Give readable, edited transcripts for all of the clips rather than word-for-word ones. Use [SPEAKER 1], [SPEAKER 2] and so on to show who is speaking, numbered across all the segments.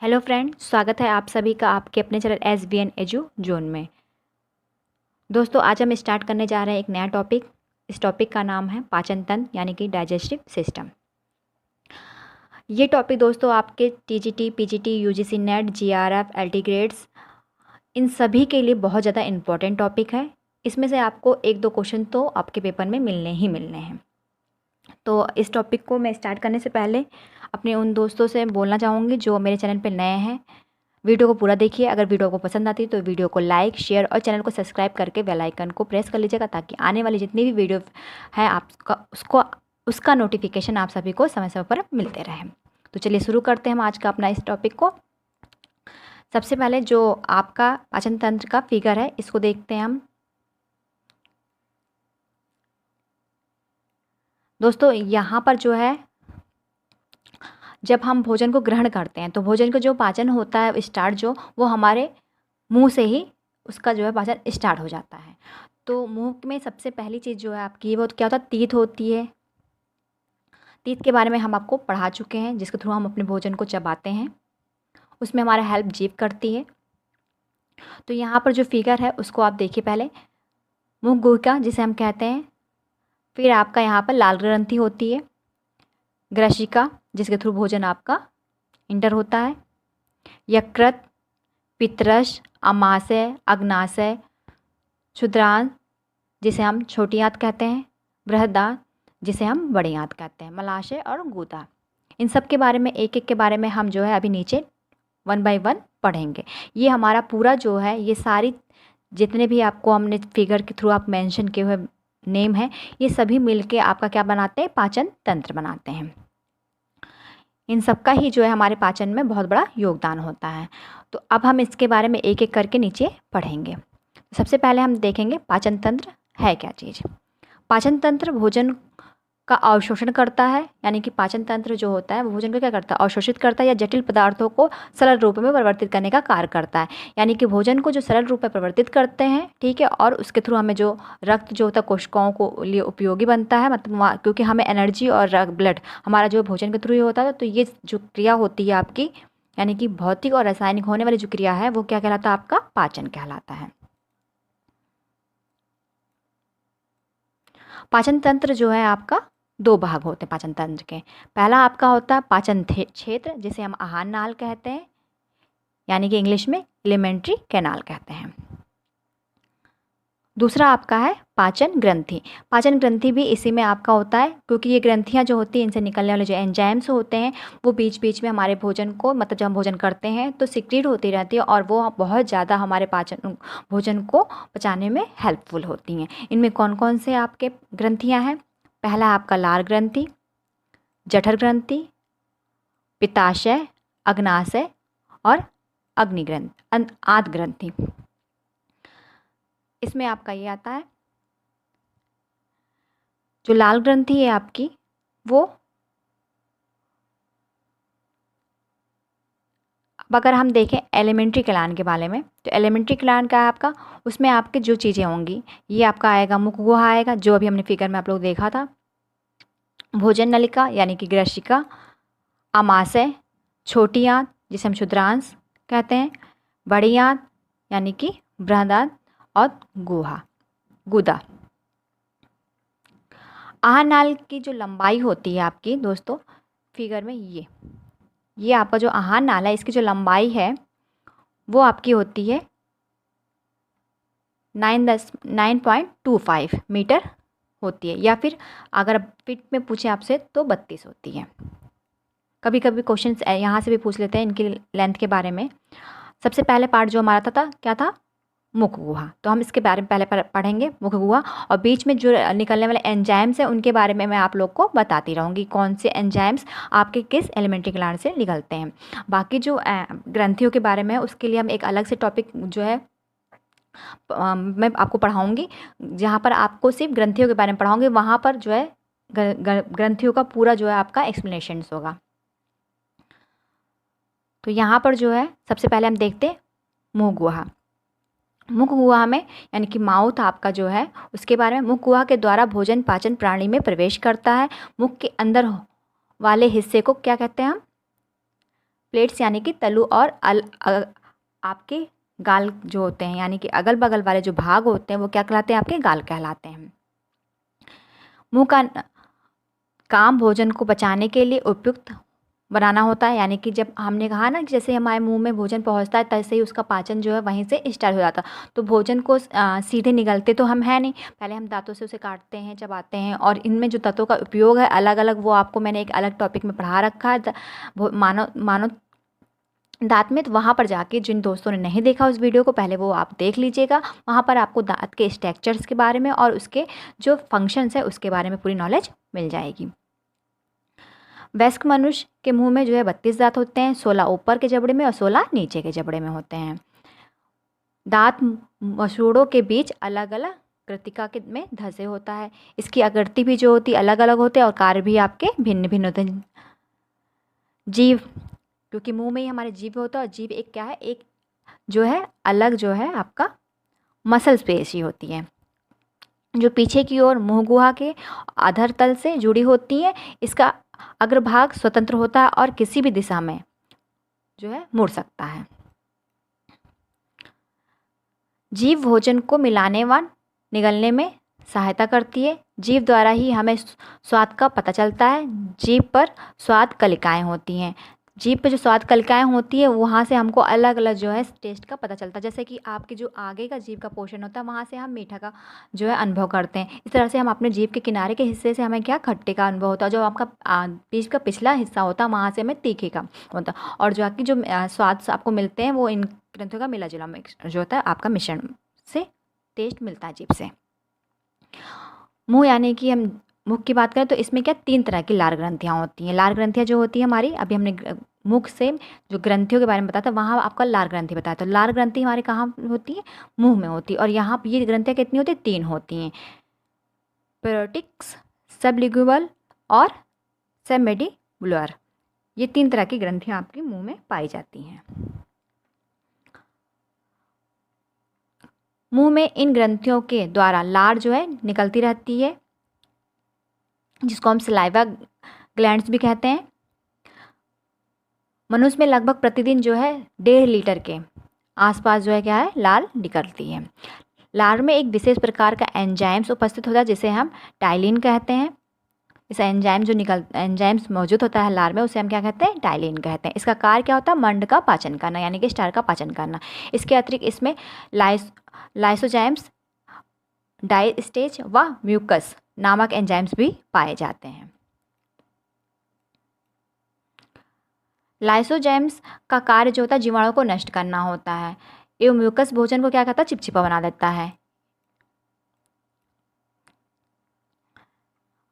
[SPEAKER 1] Hello friend, स्वागत है आप सभी का आपके अपने चैनल SBN एजू जोन में। दोस्तों, आज हम स्टार्ट करने जा रहे हैं एक नया टॉपिक। इस टॉपिक का नाम है पाचन तंत्र यानी कि डाइजेस्टिव सिस्टम। ये टॉपिक दोस्तों आपके TGT, PGT, UGC net, GRF, LT grades इन सभी के लिए बहुत ज़्यादा इम्पोर्टेंट टॉपिक है। इसमें से आपको एक दो क्वेश्चन तो आपके पेपर में मिलने ही मिलने हैं। तो इस टॉपिक को मैं स्टार्ट करने से पहले अपने उन दोस्तों से बोलना चाहूँगी जो मेरे चैनल पर नए हैं। वीडियो को पूरा देखिए। अगर वीडियो को पसंद आती है तो वीडियो को लाइक, शेयर और चैनल को सब्सक्राइब करके बेल आइकन को प्रेस कर लीजिएगा, ताकि आने वाली जितनी भी वीडियो है उसका नोटिफिकेशन आप सभी को समय समय पर मिलते रहे। तो चलिए शुरू करते हैं हम आज का अपना इस टॉपिक को। सबसे पहले जो आपका पाचन तंत्र का फिगर है, इसको देखते हैं हम। दोस्तों, यहाँ पर जो है, जब हम भोजन को ग्रहण करते हैं तो भोजन का जो पाचन होता है स्टार्ट जो, वो हमारे मुंह से ही उसका जो है पाचन स्टार्ट हो जाता है। तो मुंह में सबसे पहली चीज़ जो है आपकी, वो क्या होता है, तीत होती है। तीत के बारे में हम आपको पढ़ा चुके हैं, जिसके थ्रू हम अपने भोजन को चबाते हैं। उसमें हमारा हेल्प जीभ करती है। तो यहाँ पर जो फिगर है उसको आप देखिए। पहले मुख गुहिका जिसे हम कहते हैं, फिर आपका यहाँ पर लाल ग्रंथि होती है, ग्रशिका जिसके थ्रू भोजन आपका इंटर होता है, यकृत, पितरस, अमाशय, अग्नाशय, क्षुद्रांत जिसे हम छोटी आंत कहते हैं, बृहदांत जिसे हम बड़ी आंत कहते हैं, मलाशय और गुदा। इन सब के बारे में एक एक के बारे में हम जो है अभी नीचे 1 बाय 1 पढ़ेंगे। ये हमारा पूरा जो है, ये सारी जितने भी आपको हमने फिगर के थ्रू आप मेंशन किए हुए नेम है, ये सभी मिलके आपका क्या बनाते हैं, पाचन तंत्र बनाते हैं। इन सब का ही जो है हमारे पाचन में बहुत बड़ा योगदान होता है। तो अब हम इसके बारे में एक एक करके नीचे पढ़ेंगे। सबसे पहले हम देखेंगे पाचन तंत्र है क्या चीज़। पाचन तंत्र भोजन का अवशोषण करता है, यानी कि पाचन तंत्र जो होता है वो भोजन को क्या करता है, अवशोषित करता है या जटिल पदार्थों को सरल रूप में परिवर्तित करने का कार्य करता है। यानी कि भोजन को जो सरल रूप में परिवर्तित करते हैं, ठीक है, और उसके थ्रू हमें जो रक्त जो होता है कोशिकाओं को लिए उपयोगी बनता है, मतलब क्योंकि हमें एनर्जी और ब्लड हमारा जो भोजन के थ्रू ही होता है। तो ये जो क्रिया होती है आपकी, यानी कि भौतिक और रासायनिक होने वाली जो क्रिया है, वो क्या कहलाता है, आपका पाचन कहलाता है। पाचन तंत्र जो है आपका 2 भाग होते हैं पाचन तंत्र के। पहला आपका होता है पाचन क्षेत्र जिसे हम आहार नाल कहते हैं, यानी कि इंग्लिश में एलिमेंट्री कैनाल कहते हैं। दूसरा आपका है पाचन ग्रंथि। पाचन ग्रंथि भी इसी में आपका होता है, क्योंकि ये ग्रंथियाँ जो होती हैं, इनसे निकलने वाले जो एंजाइम्स होते हैं, वो बीच बीच में हमारे भोजन को, मतलब जब हम भोजन करते हैं तो सिक्रीट होती रहती है, और वो बहुत ज़्यादा हमारे भोजन को पचाने में हेल्पफुल होती हैं। इनमें कौन कौन से आपके ग्रंथियाँ हैं। पहला आपका लार ग्रंथि, जठर ग्रंथि, पित्ताशय, अग्नाशय और अग्नि ग्रंथि, आंत ग्रंथि। इसमें आपका ये आता है, जो लाल ग्रंथि है आपकी, वो अब अगर हम देखें एलिमेंट्री ग्लैंड के बारे में, तो एलिमेंट्री ग्लैंड का है आपका, उसमें आपके जो चीज़ें होंगी, ये आपका आएगा मुख गुहा आएगा, जो अभी हमने फिगर में आप लोग देखा था, भोजन नलिका यानी कि ग्रशिका, अमाशय, छोटी आंत जिसे हम क्षुद्रांश कहते हैं, बड़ी आंत यानी कि बृहदांत और गुदा। आहार नाल की जो लंबाई होती है आपकी दोस्तों, फिगर में ये आपका जो आहार नाल है, इसकी जो लंबाई है वो आपकी होती है 9.25 मीटर होती है, या फिर अगर फीट में पूछें आपसे तो 32 होती है। कभी कभी क्वेश्चन यहाँ से भी पूछ लेते हैं इनकी लेंथ के बारे में। सबसे पहले पार्ट जो हमारा था क्या था, मुख गुहा। तो हम इसके बारे में पहले पढ़ेंगे मुख गुहा, और बीच में जो निकलने वाले एंजाइम्स हैं उनके बारे में मैं आप लोग को बताती रहूँगी, कौन से एंजाइम्स आपके किस एलिमेंट्री ग्लैंड से निकलते हैं। बाकी जो ग्रंथियों के बारे में है, उसके लिए हम एक अलग से टॉपिक जो है मैं आपको पढ़ाऊँगी, जहाँ पर आपको सिर्फ ग्रंथियों के बारे में पढ़ाऊँगी। वहाँ पर जो है ग्रंथियों का पूरा जो है आपका एक्सप्लेनेशन होगा। तो यहाँ पर जो है सबसे पहले हम देखते हैं मुख गुहा। मुख गुहा में यानी कि माउथ आपका जो है, उसके बारे में, मुख गुहा के द्वारा भोजन पाचन प्रणाली में प्रवेश करता है। मुख के अंदर वाले हिस्से को क्या कहते हैं हम, प्लेट्स यानी कि तलु और आपके गाल जो होते हैं यानी कि अगल बगल वाले जो भाग होते हैं वो क्या कहलाते हैं, आपके गाल कहलाते हैं। मुंह का काम भोजन को पचाने के लिए उपयुक्त बनाना होता है, यानी कि जब हमने कहा ना कि जैसे हमारे मुंह में भोजन पहुंचता है तैसे ही उसका पाचन जो है वहीं से स्टार्ट हो जाता है। तो भोजन को सीधे निगलते तो हम है नहीं, पहले हम दांतों से उसे काटते हैं, चबाते हैं, और इनमें जो तत्वों का उपयोग है अलग अलग, वो आपको मैंने एक अलग टॉपिक में पढ़ा रखा है मानव दांत में। तो वहाँ पर जाके जिन दोस्तों ने नहीं देखा उस वीडियो को, पहले वो आप देख लीजिएगा। वहाँ पर आपको दांत के स्ट्रक्चर्स के बारे में और उसके जो फंक्शंस है उसके बारे में पूरी नॉलेज मिल जाएगी। वयस्क मनुष्य के मुंह में जो है 32 दांत होते हैं, 16 ऊपर के जबड़े में और 16 नीचे के जबड़े में होते हैं। दांत मसूड़ों के बीच अलग अलग कृतिका के में धसे होता है। इसकी आकृति भी जो होती है अलग अलग होते हैं और कार्य भी आपके भिन्न भिन्न होते हैं। जीभ, क्योंकि मुंह में ही हमारे जीभ होता है, और जीभ एक क्या है, एक जो है अलग जो है आपका मसल पेशी होती है जो पीछे की ओर मुंह गुहा के अधर तल से जुड़ी होती है। इसका अग्रभाग स्वतंत्र होता है और किसी भी दिशा में जो है मुड़ सकता है। जीभ भोजन को मिलाने व निगलने में सहायता करती है। जीभ द्वारा ही हमें स्वाद का पता चलता है। जीभ पर स्वाद कलिकाएं होती हैं। जीभ पे जो स्वाद कलिकाएं होती है वहाँ से हमको अलग अलग जो है टेस्ट का पता चलता है। जैसे कि आपके जो आगे का जीभ का पोर्शन होता है वहाँ से हम मीठा का जो है अनुभव करते हैं। इस तरह से हम अपने जीभ के किनारे के हिस्से से हमें क्या खट्टे का अनुभव होता है। जो आपका जीभ का पिछला हिस्सा होता है वहाँ से हमें तीखे का होता है। और जो आपकी जो स्वाद आपको मिलते हैं वो इन ग्रंथियों का मिला जुला जो होता है आपका मिश्रण से टेस्ट मिलता है जीभ से। मुँह यानी कि हम मुख की बात करें तो इसमें क्या 3 तरह की लार ग्रंथियाँ होती हैं। लार ग्रंथियाँ जो होती है हमारी, अभी हमने मुख से जो ग्रंथियों के बारे में बताया था वहाँ आपका लार ग्रंथि बताया। तो लार ग्रंथि हमारे कहाँ होती है, मुंह में होती है। और यहाँ ये ग्रंथियाँ कितनी होती है, 3 होती हैं, पेरोटिक्स, सबलिंगुअल और सबमेंडिबुलर। ये 3 तरह की ग्रंथियाँ आपके मुंह में पाई जाती हैं। मुंह में इन ग्रंथियों के द्वारा लार जो है निकलती रहती है, जिसको हम सलाइवा ग्लैंड्स भी कहते हैं। मनुष्य में लगभग प्रतिदिन जो है 1.5 लीटर के आसपास जो है क्या है, लार निकलती है। लार में एक विशेष प्रकार का एंजाइम्स उपस्थित होता है जिसे हम टाइलिन कहते हैं। इस एंजाइम्स मौजूद होता है लार में, उसे हम क्या कहते हैं, टाइलिन कहते हैं। इसका कार्य क्या होता है, मंड का पाचन करना यानी कि स्टार का पाचन करना। इसके अतिरिक्त इसमें लाइसोजाइम्स, डायस्टेज व म्यूकस नामक एंजाइम्स भी पाए जाते हैं। लाइसोजाइम्स का कार्य जो होता है जीवाणु को नष्ट करना होता है, एवं म्यूकस भोजन को क्या करता है, चिपचिपा बना देता है।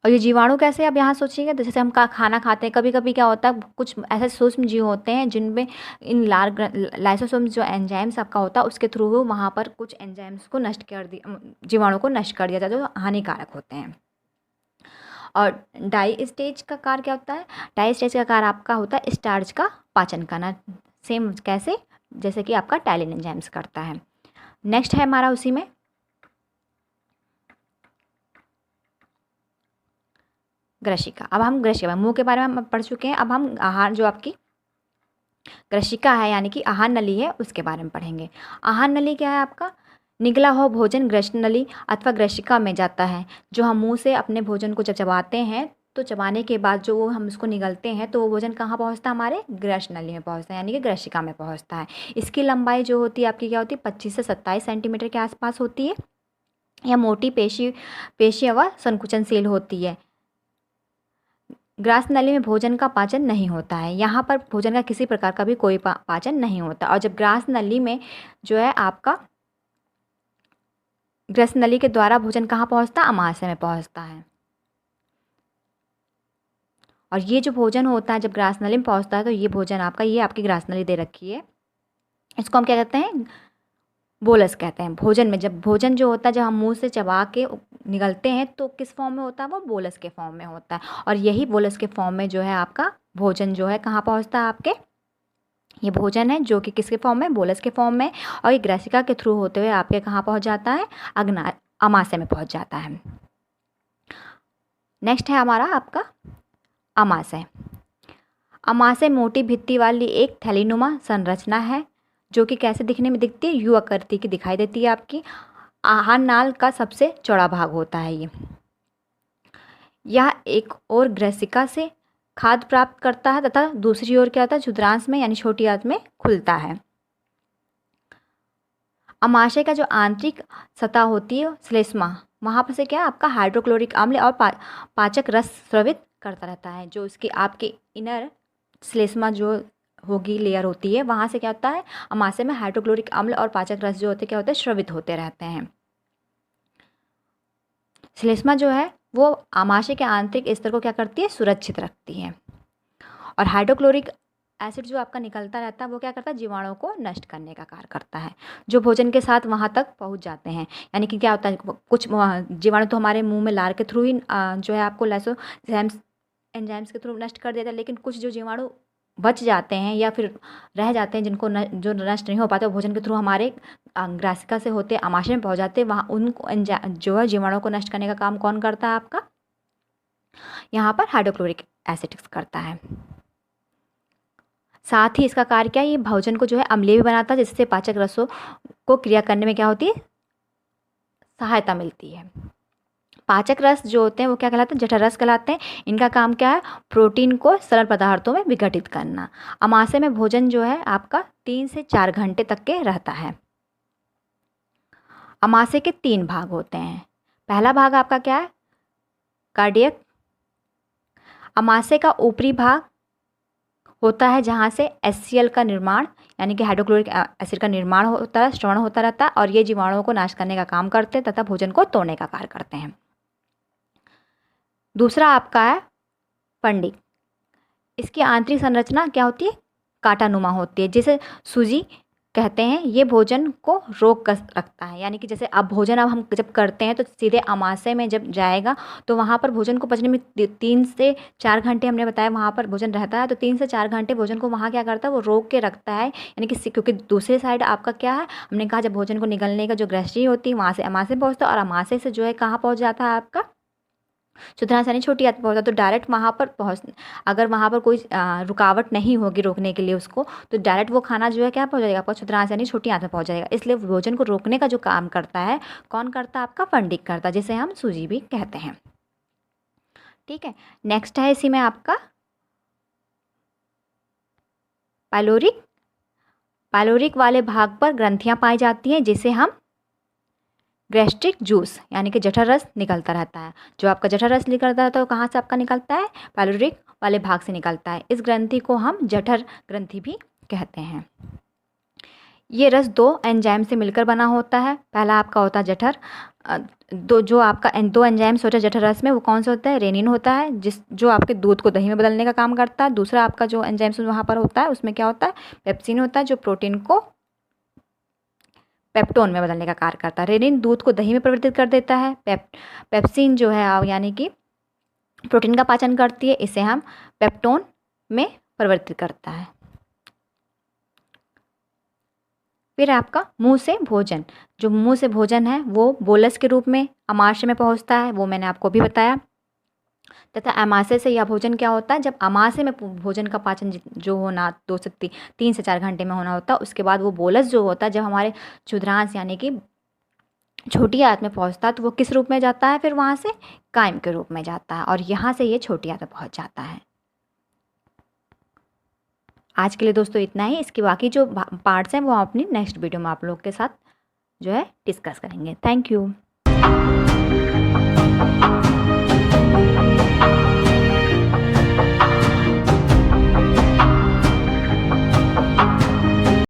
[SPEAKER 1] और ये जीवाणु कैसे, अब यहाँ सोचिएगा, तो जैसे हम खाना खाते हैं कभी कभी क्या होता है, कुछ ऐसे सूक्ष्म जीव होते हैं जिनमें इन लाइसोसोम्स जो एंजाइम्स आपका होता है उसके थ्रू वहाँ पर कुछ एंजाइम्स को नष्ट कर दिया, जीवाणु को नष्ट कर दिया जाता है जो हानिकारक होते हैं। और डाई स्टेज का कार्य क्या होता है, डाई स्टेज का कार्य आपका होता है स्टार्च का पाचन करना, सेम कैसे जैसे कि आपका टाइलिन एंजाइम्स करता है। नेक्स्ट है हमारा उसी में ग्रशिका। अब हम ग्रशिका मुंह के बारे में हम पढ़ चुके हैं, अब हम आहार जो आपकी ग्रशिका है यानी कि आहार नली है उसके बारे में पढ़ेंगे। आहार नली क्या है, आपका निगला हुआ भोजन ग्रसन नली अथवा ग्रशिका में जाता है। जो हम मुंह से अपने भोजन को जब चबाते हैं तो चबाने के बाद जो वो हम उसको निगलते हैं तो वो भोजन कहाँ पहुँचता है, हमारे ग्रसन नली में पहुँचता है यानी कि ग्रशिका में पहुँचता है। इसकी लंबाई जो होती है आपकी क्या होती है, 25 से 27 सेंटीमीटर के आसपास होती है। यह मोटी पेशी व संकुचनशील होती है। ग्रास नली में भोजन का पाचन नहीं होता है, यहाँ पर भोजन का किसी प्रकार का भी कोई पाचन नहीं होता। और जब ग्रास नली में जो है आपका ग्रास नली के द्वारा भोजन कहाँ पहुँचता है, अमाशय में पहुँचता है। और ये जो भोजन होता है जब ग्रास नली में पहुँचता है तो ये भोजन आपका, ये आपकी ग्रास नली दे रखी है, इसको हम क्या कहते हैं, बोलस कहते हैं। भोजन में जब भोजन जो होता है जब हम मुंह से चबा के निगलते हैं तो किस फॉर्म में होता है, वो बोलस के फॉर्म में होता है। और यही बोलस के फॉर्म में जो है आपका भोजन जो है कहाँ पहुँचता है, आपके ये भोजन है जो कि किसके फॉर्म में, बोलस के फॉर्म में। और ये ग्रसिका के थ्रू होते हुए आपके कहाँ पहुँच जाता है, अमाशय में पहुँच जाता है। नेक्स्ट है हमारा आपका अमाशय। अमाशय मोटी भित्ति वाली एक थैलीनुमा संरचना है जो कि कैसे दिखने में दिखती है, यू आकृति की दिखाई देती है आपकी। आहार नाल का सबसे चौड़ा भाग होता है ये। यह एक और ग्रसिका से खाद्य प्राप्त करता है तथा दूसरी ओर क्या होता है, क्षुद्रांश में यानी छोटी आंत में खुलता है। अमाशय का जो आंतरिक सतह होती है श्लेष्मा, वहाँ पर से क्या आपका हाइड्रोक्लोरिक अम्ल और पाचक रस स्रवित करता रहता है। जो इसकी आपके इनर श्लेष्मा जो होगी लेयर होती है, वहाँ से क्या होता है, अमाशय में हाइड्रोक्लोरिक अम्ल और पाचक रस जो होते हैं क्या होते हैं, स्रवित होते रहते हैं। श्लेष्मा जो है वो अमाशय के आंतरिक स्तर को क्या करती है, सुरक्षित रखती है। और हाइड्रोक्लोरिक एसिड जो आपका निकलता रहता है वो क्या करता है, जीवाणुओं को नष्ट करने का कार्य करता है, जो भोजन के साथ वहाँ तक पहुँच जाते हैं। यानी कि क्या होता है, कुछ जीवाणु तो हमारे मुंह में लार के थ्रू ही जो है आपको लाइसोजाइम्स एंजाइम्स के थ्रू नष्ट कर देता है, लेकिन कुछ जो जीवाणु बच जाते हैं या फिर रह जाते हैं जिनको जो नष्ट नहीं हो पाते, भोजन के थ्रू हमारे ग्रासिका से होते अमाशय में पहुँच जाते हैं। वहाँ उनको जो है जीवाणुओं को नष्ट करने का काम कौन करता है आपका, यहाँ पर हाइड्रोक्लोरिक एसिड करता है। साथ ही इसका कार्य क्या है, ये भोजन को जो है अम्लीय भी बनाता है, जिससे पाचक रसों को क्रिया करने में क्या होती है, सहायता मिलती है। पाचक रस जो होते हैं वो क्या कहलाते हैं, जठर रस कहलाते हैं। इनका काम क्या है, प्रोटीन को सरल पदार्थों में विघटित करना। अमाशय में भोजन जो है आपका 3 से 4 घंटे तक के रहता है। अमाशय के 3 भाग होते हैं। पहला भाग आपका क्या है, कार्डियक। अमाशय का ऊपरी भाग होता है जहाँ से HCl का निर्माण यानी कि हाइड्रोक्लोरिक एसिड का निर्माण होता है, श्रवण होता रहता है, और ये जीवाणुओं को नाश करने का काम करते हैं तथा भोजन को तोड़ने का कार्य करते हैं। दूसरा आपका है फंडिक। इसकी आंतरिक संरचना क्या होती है, कांटानुमा होती है, जिसे सूजी कहते हैं। ये भोजन को रोक कर रखता है, यानी कि जैसे अब भोजन अब हम जब करते हैं तो सीधे अमाशय में जब जाएगा तो वहाँ पर भोजन को पचने में 3 से 4 घंटे हमने बताया वहाँ पर भोजन रहता है। तो 3 से 4 घंटे भोजन को वहाँ क्या करता है, वो रोक के रखता है। यानी कि क्योंकि दूसरे साइड आपका क्या है, हमने कहा जब भोजन को निगलने का जो ग्रहणी होती है वहाँ से अमाशय पहुँचता है, और अमाशय से जो है कहाँ पहुँच जाता है आपका, क्षुद्रांश यानी छोटी आंत पहुँचता। तो डायरेक्ट वहाँ पर अगर वहाँ पर कोई रुकावट नहीं होगी रोकने के लिए उसको, तो डायरेक्ट वो खाना जो है क्या पहुँच जाएगा, आपका क्षुद्रांश यानी छोटी आंत में पहुँच जाएगा। इसलिए भोजन को रोकने का जो काम करता है कौन करता है, आपका फंडिक करता है, जिसे हम सूजी भी कहते हैं। ठीक है, नेक्स्ट है इसी में आपका पाइलोरिक। पाइलोरिक वाले भाग पर ग्रंथियाँ पाई जाती हैं, जिसे हम गैस्ट्रिक जूस यानी कि जठर रस निकलता रहता है। जो आपका जठर रस निकलता रहता है वो कहाँ से आपका निकलता है, पाइलोरिक वाले भाग से निकलता है। इस ग्रंथि को हम जठर ग्रंथि भी कहते हैं। ये रस 2 एंजाइम से मिलकर बना होता है। पहला आपका होता है जठर, जो आपका 2 एंजाइम्स होता है जठर रस में, वो कौन सा होता है, रेनिन होता है, जो आपके दूध को दही में बदलने का काम करता है। दूसरा आपका जो एंजाइम्स वहाँ पर होता है उसमें क्या होता है, पेप्सिन होता है, जो प्रोटीन को पेप्टोन में बदलने का कार्य करता है। रेनिन दूध को दही में परिवर्तित कर देता है। पेप्सिन जो है यानी कि प्रोटीन का पाचन करती है, इसे हम पेप्टोन में परिवर्तित करता है। फिर आपका मुंह से भोजन, जो मुंह से भोजन है वो बोलस के रूप में अमाशय में पहुंचता है, वो मैंने आपको भी बताया। तथा अमाशय से यह भोजन क्या होता है, जब अमाशय में भोजन का पाचन जो होना 3 से 4 घंटे में होना होता है, उसके बाद वो बोलस जो होता है जब हमारे क्षुद्रांश यानी कि छोटी आंत में पहुंचता है, तो वो किस रूप में जाता है, फिर वहाँ से कायम के रूप में जाता है, और यहाँ से ये छोटी आंत में पहुँच जाता है। आज के लिए दोस्तों इतना ही। इसके बाकी जो पार्ट्स हैं वो अपनी नेक्स्ट वीडियो में आप लोग के साथ जो है डिस्कस करेंगे। Thank you.